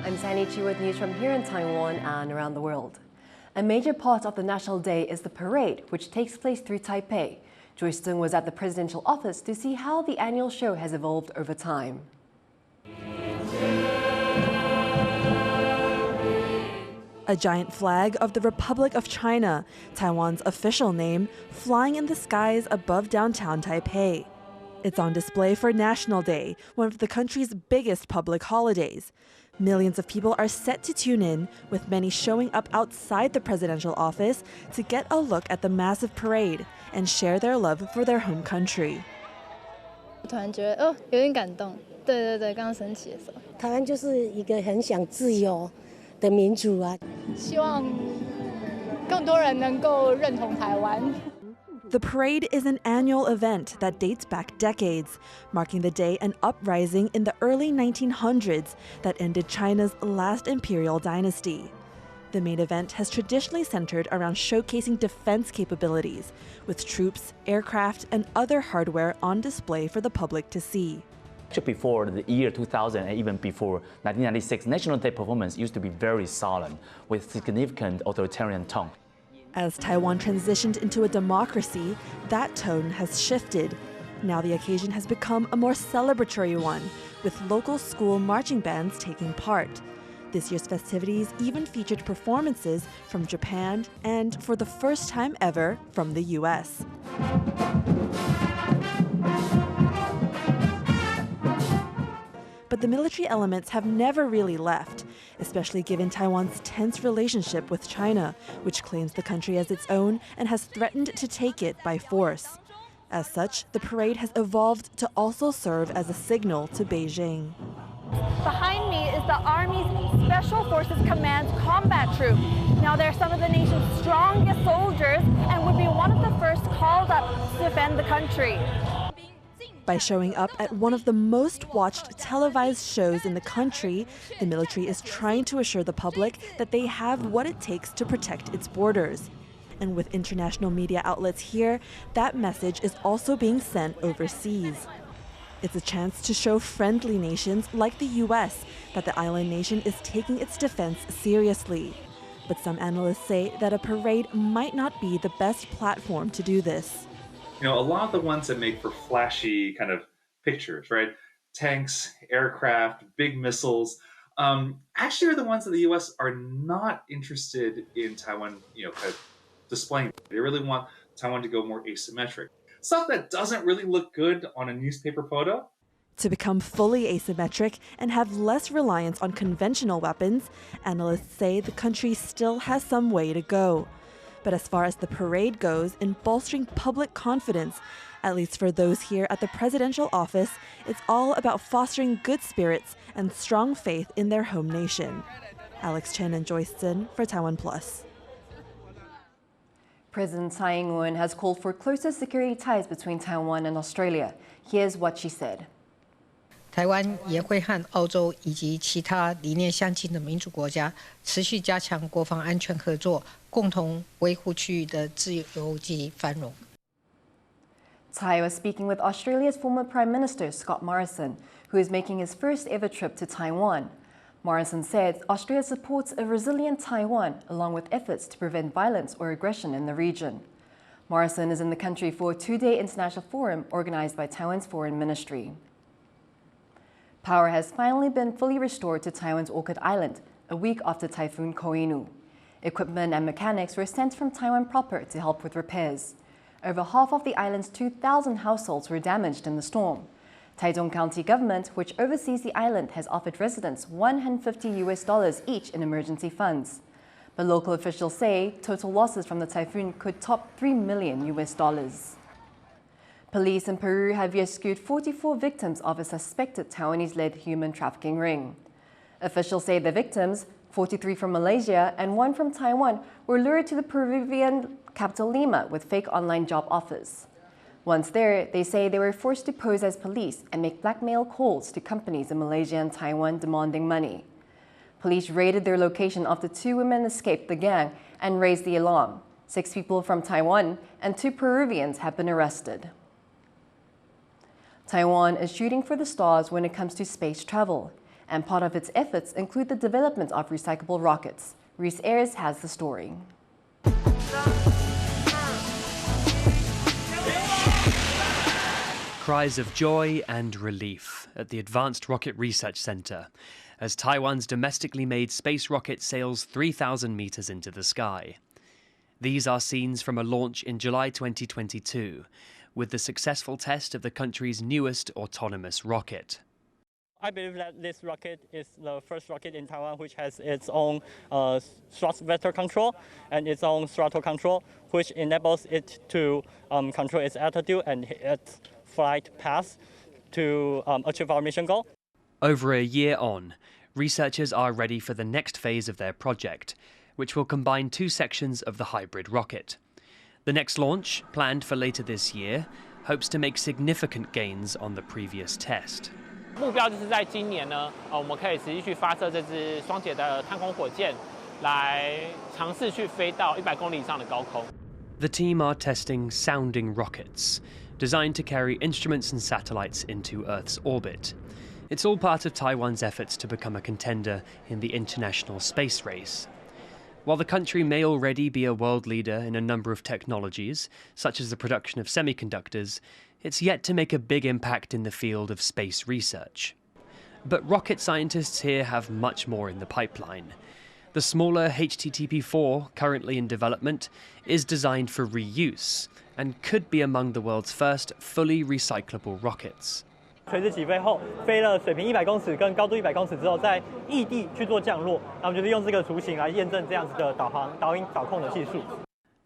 I'm Sanichi with news from here in Taiwan and around the world. A major part of the National Day is the parade, which takes place through Taipei. Joyce Tsai was at the presidential office to see how the annual show has evolved over time. A giant flag of the Republic of China, Taiwan's official name, flying in the skies above downtown Taipei. It's on display for National Day, one of the country's biggest public holidays. Millions of people are set to tune in, with many showing up outside the presidential office to get a look at the massive parade and share their love for their home country. 突然觉得有点感动，对，刚刚升旗的时候。台湾就是一个很想自由的民主啊，希望更多人能够认同台湾。 The parade is an annual event that dates back decades, marking the day an uprising in the early 1900s that ended China's last imperial dynasty. The main event has traditionally centered around showcasing defense capabilities, with troops, aircraft, and other hardware on display for the public to see. Before the year 2000 and even before 1996, National Day performance used to be very solemn, with significant authoritarian tone. As Taiwan transitioned into a democracy, that tone has shifted. Now the occasion has become a more celebratory one, with local school marching bands taking part. This year's festivities even featured performances from Japan and, for the first time ever, from the US. But the military elements have never really left, especially given Taiwan's tense relationship with China, which claims the country as its own and has threatened to take it by force. As such, the parade has evolved to also serve as a signal to Beijing. Behind me is the Army's Special Forces Command's combat troop. Now they're some of the nation's strongest soldiers and would be one of the first called up to defend the country. By showing up at one of the most watched televised shows in the country, the military is trying to assure the public that they have what it takes to protect its borders. And with international media outlets here, that message is also being sent overseas. It's a chance to show friendly nations like the US that the island nation is taking its defense seriously. But some analysts say that a parade might not be the best platform to do this. You know, a lot of the ones that make for flashy kind of pictures, right? Tanks, aircraft, big missiles, actually are the ones that the U.S. are not interested in Taiwan, kind of displaying. They really want Taiwan to go more asymmetric. Stuff that doesn't really look good on a newspaper photo. To become fully asymmetric and have less reliance on conventional weapons, analysts say the country still has some way to go. But as far as the parade goes in bolstering public confidence, at least for those here at the presidential office, it's all about fostering good spirits and strong faith in their home nation. Alex Chen and Joyce Tsai for TaiwanPlus. President Tsai has called for closer security ties between Taiwan and Australia. Here's what she said. 台湾也会和澳洲以及其他理念相近的民主国家持续加强国防安全合作，共同维护区域的自由及繁荣。 Tsai was speaking with Australia's former Prime Minister Scott Morrison, who is making his first ever trip to Taiwan. Morrison said Australia supports a resilient Taiwan, along with efforts to prevent violence or aggression in the region. Morrison is in the country for a two-day international forum organized by Taiwan's Foreign Ministry. Power has finally been fully restored to Taiwan's Orchid Island, a week after Typhoon Koinu. Equipment and mechanics were sent from Taiwan proper to help with repairs. Over half of the island's 2,000 households were damaged in the storm. Taitung County government, which oversees the island, has offered residents $150 each in emergency funds. But local officials say total losses from the typhoon could top $3 million. Police in Peru have rescued 44 victims of a suspected Taiwanese-led human trafficking ring. Officials say the victims, 43 from Malaysia and 1 from Taiwan, were lured to the Peruvian capital Lima with fake online job offers. Once there, they say they were forced to pose as police and make blackmail calls to companies in Malaysia and Taiwan demanding money. Police raided their location after 2 women escaped the gang and raised the alarm. 6 people from Taiwan and 2 Peruvians have been arrested. Taiwan is shooting for the stars when it comes to space travel. And part of its efforts include the development of recyclable rockets. Reese Ayres has the story. Cries of joy and relief at the Advanced Rocket Research Center as Taiwan's domestically made space rocket sails 3,000 meters into the sky. These are scenes from a launch in July 2022, with the successful test of the country's newest autonomous rocket. I believe that this rocket is the first rocket in Taiwan which has its own thrust vector control and its own throttle control, which enables it to control its altitude and its flight path to achieve our mission goal. Over a year on, researchers are ready for the next phase of their project, which will combine two sections of the hybrid rocket. The next launch, planned for later this year, hopes to make significant gains on the previous test. 目标就是在今年呢，我们可以持续去发射这支双节的探空火箭，来尝试去飞到100公里以上的高空。The team are testing sounding rockets, designed to carry instruments and satellites into Earth's orbit. It's all part of Taiwan's efforts to become a contender in the international space race. While the country may already be a world leader in a number of technologies, such as the production of semiconductors, it's yet to make a big impact in the field of space research. But rocket scientists here have much more in the pipeline. The smaller HTTP-4, currently in development, is designed for reuse and could be among the world's first fully recyclable rockets. 垂直起飞后，飞了水平100公尺跟高度100公尺之后，在异地去做降落。那我们就是用这个雏形来验证这样子的导引导控的技术。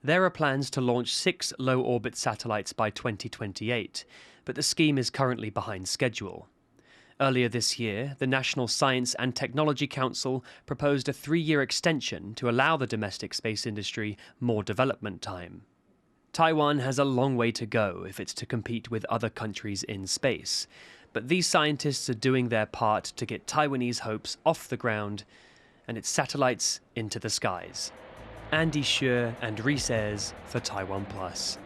There are plans to launch 6 low-orbit satellites by 2028, but the scheme is currently behind schedule. Earlier this year, the National Science and Technology Council proposed a 3-year extension to allow the domestic space industry more development time. Taiwan has a long way to go if it's to compete with other countries in space, but these scientists are doing their part to get Taiwanese hopes off the ground and its satellites into the skies. Andy Xue and Reese Ayres for TaiwanPlus.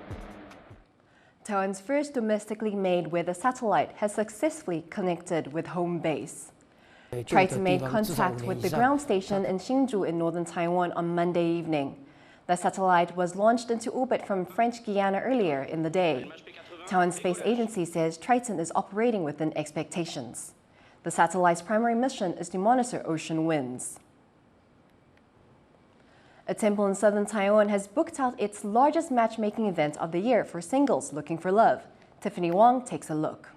Taiwan's first domestically made weather satellite has successfully connected with home base. Triton made contact with the ground station in Hsinchu in northern Taiwan on Monday evening. The satellite was launched into orbit from French Guiana earlier in the day. Taiwan Space Agency says Triton is operating within expectations. The satellite's primary mission is to monitor ocean winds. A temple in southern Taiwan has booked out its largest matchmaking event of the year for singles looking for love. Tiffany Wong takes a look.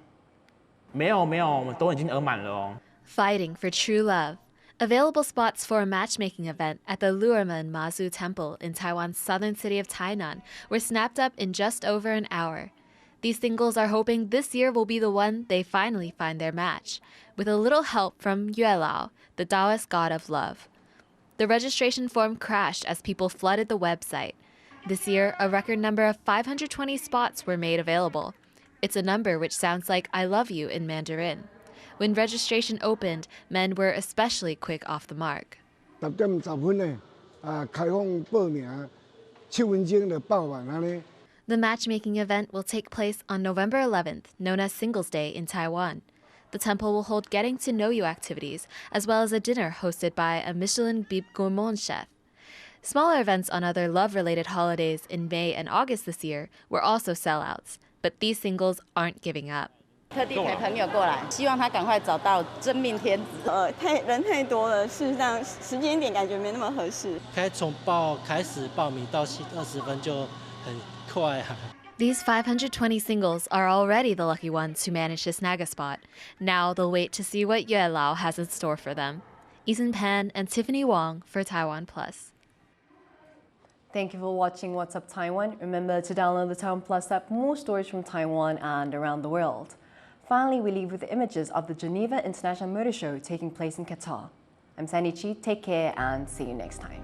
没有，我们都已经额满了哦。 Fighting for true love. Available spots for a matchmaking event at the Luermen Mazu Temple in Taiwan's southern city of Tainan were snapped up in just over an hour. These singles are hoping this year will be the one they finally find their match, with a little help from Yue Lao, the Taoist god of love. The registration form crashed as people flooded the website. This year, a record number of 520 spots were made available. It's a number which sounds like I love you in Mandarin. When registration opened, men were especially quick off the mark. The matchmaking event will take place on November 11th, known as Singles Day in Taiwan. The temple will hold getting to know you activities, as well as a dinner hosted by a Michelin Bib Gourmand chef. Smaller events on other love-related holidays in May and August this year were also sellouts, but these singles aren't giving up. 特地陪朋友过来，希望他赶快找到真命天子。人太多了，事实上时间点感觉没那么合适。从开始报名到20分就很快啊。These 520 singles are already the lucky ones who managed to snag a spot. Now they'll wait to see what Yue Lao has in store for them. Ethan Pan and Tiffany Wong for TaiwanPlus. Thank you for watching What's Up Taiwan. Remember to download the TaiwanPlus app for more stories from Taiwan and around the world. Finally, we leave with images of the Geneva International Motor Show taking place in Qatar. I'm Sandy Chi. Take care and see you next time.